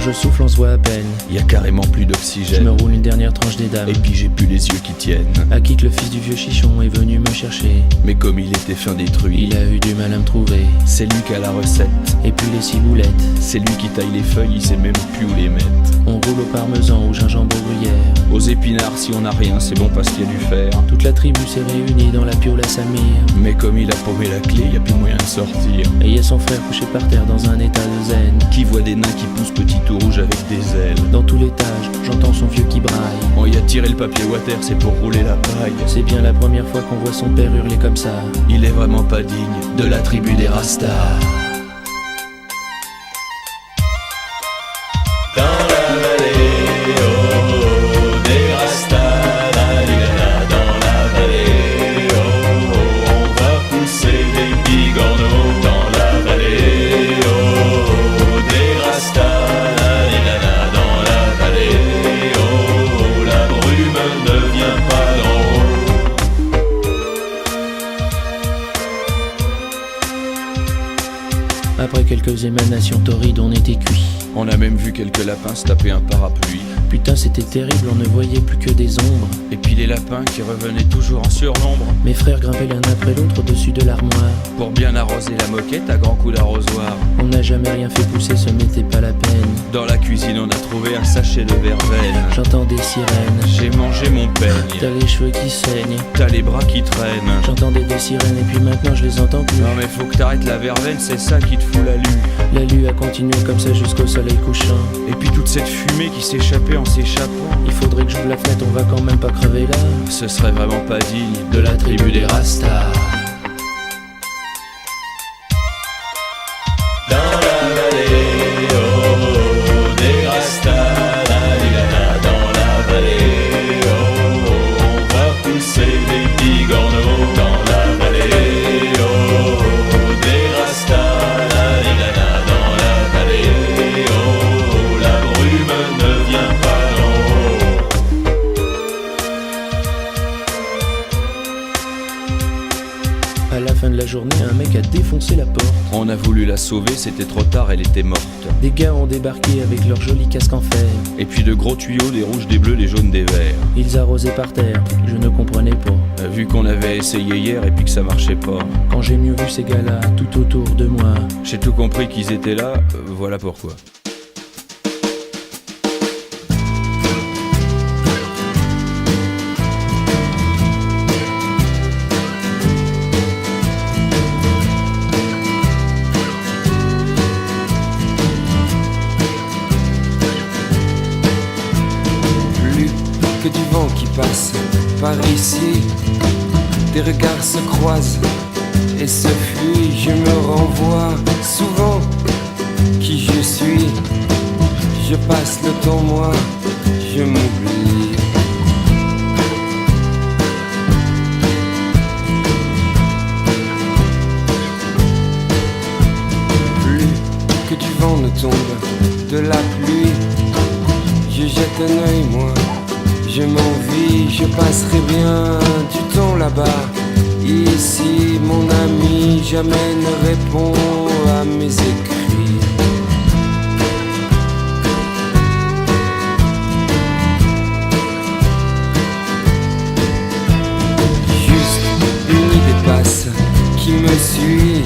Quand je souffle on se voit à peine. Y a carrément plus Je d'oxygène. me roule une dernière tranche des dames. Et puis j'ai plus les yeux qui tiennent. À qui que le fils du vieux chichon est venu me chercher. Mais comme il était fin détruit, Il a eu du mal à me trouver. c'est lui qui a la recette. Et puis les ciboulettes. C'est lui qui taille les feuilles, il sait même plus où les mettre. On roule au parmesan, au gingembre, au gruyère. Aux épinards, si on n'a rien, c'est bon parce qu'il y a du fer. Toute la tribu s'est réunie dans la piole à Samir. Mais comme il a paumé la clé, y a plus moyen de sortir. Et il y a son frère couché par terre dans un état de zen. Qui voit des nains qui poussent petit tout rouge avec des ailes. Dans tout l'étage, j'entends son vieux qui braille. On y a tiré le papier water, c'est pour rouler la paille. C'est bien la première fois qu'on voit son père hurler comme ça. Il est vraiment pas digne de la tribu des Rastas. Dans la vallée, oh, des Rastas, la ligana, dans la vallée, oh, on va pousser des bigorneaux. Dans la vallée, oh, des Rastas, la ligana, dans la vallée, oh, la brume ne vient pas d'en haut. Après quelques émanations torrides, on était cuit. On a même vu quelques lapins se taper un parapluie. Putain, c'était terrible, on ne voyait plus que des ombres. Et puis les lapins qui revenaient toujours en surnombre. Mes frères grimpaient l'un après l'autre au-dessus de l'armoire. Pour bien arroser la moquette à grands coups d'arrosoir. On n'a jamais rien fait pousser, ce n'était pas la peine. Dans la cuisine on a trouvé un sachet de verveine. J'entends des sirènes. J'ai mangé mon T'as peigne. les cheveux qui saignent. T'as les bras qui traînent. J'entendais des sirènes et puis maintenant je les entends plus. Non mais faut que t'arrêtes la verveine, c'est ça qui te fout la lue. La lue a continué comme ça jusqu'au soleil couchant. Et puis toute cette fumée qui s'échappait en s'échappant. Il faudrait que j'ouvre la fenêtre, on va quand même pas crever là. Ce serait vraiment pas digne de la tribu des Rastas. Dans la vallée, oh, des Rastas, la ligana, dans la vallée, oh, on va pousser des bigorneaux. Dans la vallée, oh, des Rastas, la ligana, dans la vallée, oh, la brume ne vient pas d'en haut. À la fin de la journée, un mec a défoncé la porte. On a voulu la sauver, c'était trop tard, elle était morte. Des gars ont débarqué avec leurs jolis casques en fer. Et puis de gros tuyaux, des rouges, des bleus, des jaunes, des verts. Ils arrosaient par terre, je ne comprenais pas. Vu qu'on avait essayé hier et puis que ça marchait pas. Quand j'ai mieux vu ces gars-là tout autour de moi. J'ai tout compris qu'ils étaient là, voilà pourquoi. Plus que du vent qui passe par ici, des regards se croisent et se fuient. Je me renvoie souvent qui je suis. Je passe le temps, moi, je m'oublie. Plus que du vent ne tombe, de la pluie, je jette un œil, moi, je m'envie, je passerai bien du temps là-bas. Ici, mon ami, jamais ne répond à mes écrits. Juste une idée passe qui me suit.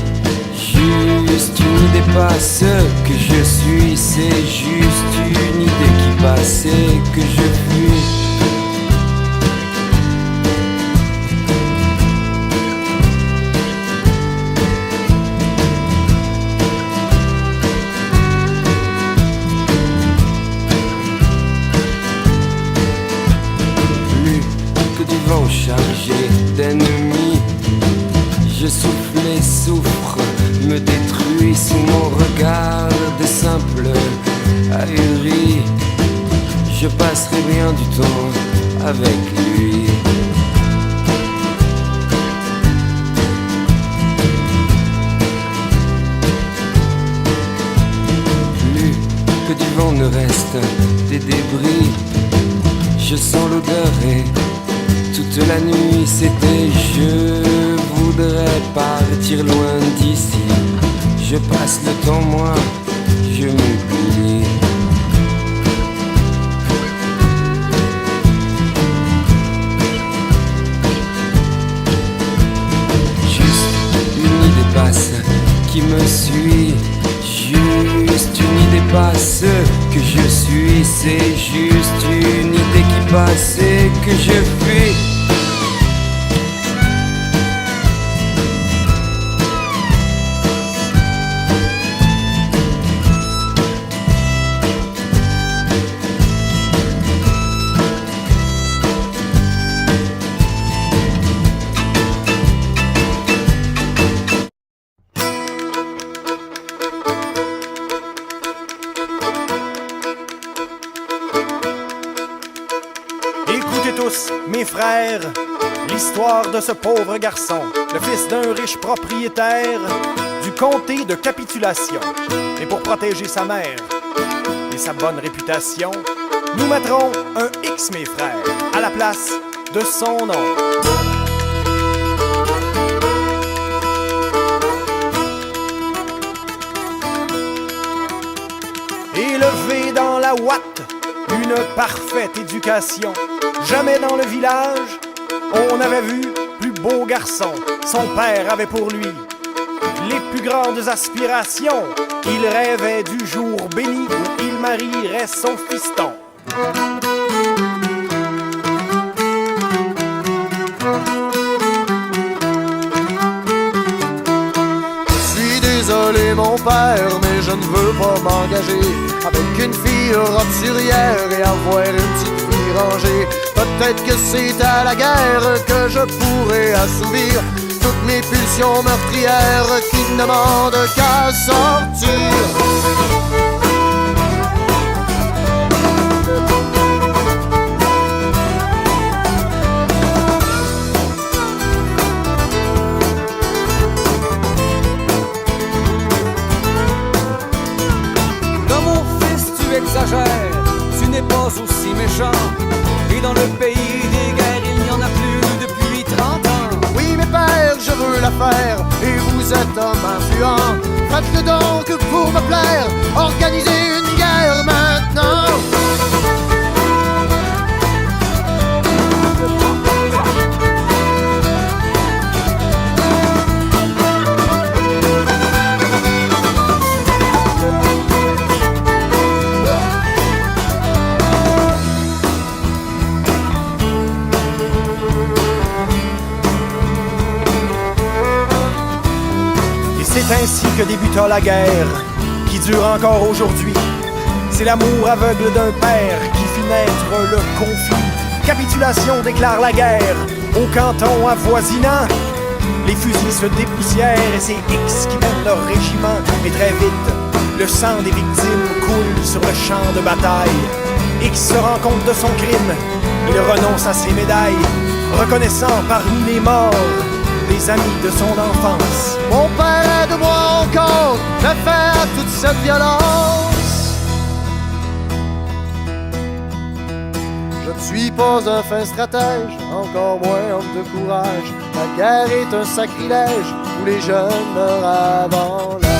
Juste une idée passe que je suis. C'est juste une idée qui passe et que je fuis. Chargé d'ennemis, je souffle et souffre, me détruis sous mon regard de simple ahuri. Je passerai bien du temps avec lui. Plus que du vent ne reste des débris, je sens l'odeur et toute la nuit c'était je voudrais partir loin d'ici. Je passe le temps, moi, je m'oublie. pas ce que je suis, c'est juste une idée qui passe et que je fuis. Mes frères, l'histoire de ce pauvre garçon, le fils d'un riche propriétaire du comté de Capitulation. Et pour protéger sa mère et sa bonne réputation, nous mettrons un X, mes frères, à la place de son nom. Élevé dans la ouate, une parfaite éducation. Jamais dans le village, on avait vu plus beau garçon. Son père avait pour lui les plus grandes aspirations. Il rêvait du jour béni où il marierait son fiston. Je suis désolé mon père, mais je ne veux pas m'engager avec une fille roturière et avoir une petite fille rangée. Peut-être que c'est à la guerre que je pourrais assouvir toutes mes pulsions meurtrières qui ne demandent qu'à sortir. Non mon fils, tu exagères, tu n'es pas aussi méchant. Et dans le pays des guerres, il n'y en a plus depuis 30 ans. Oui, mes pères, je veux la faire, et vous êtes homme influent. Faites-le donc pour me plaire, organisez une guerre maintenant. C'est ainsi que débuta la guerre, qui dure encore aujourd'hui. C'est l'amour aveugle d'un père qui fit naître le conflit. Capitulation déclare la guerre au canton avoisinant. Les fusils se dépoussièrent et c'est X qui mène leur régiment. Et très vite, le sang des victimes coule sur le champ de bataille. X se rend compte de son crime, il renonce à ses médailles, reconnaissant parmi les morts des amis de son enfance. Mon père, aide-moi encore de faire toute cette violence. Je ne suis pas un fin stratège, encore moins homme de courage. La guerre est un sacrilège où les jeunes meurent avant l'âge.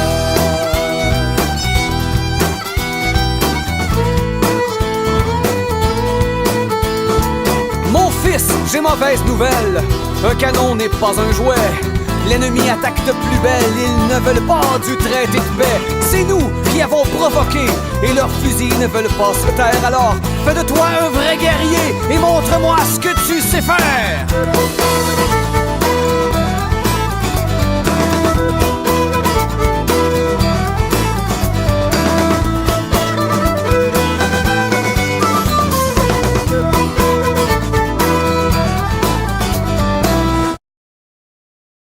Mon fils, j'ai mauvaise nouvelle. Un canon n'est pas un jouet. L'ennemi attaque de plus belle. Ils ne veulent pas du traité de paix. C'est nous qui avons provoqué et leurs fusils ne veulent pas se taire. Alors, fais de toi un vrai guerrier et montre-moi ce que tu sais faire.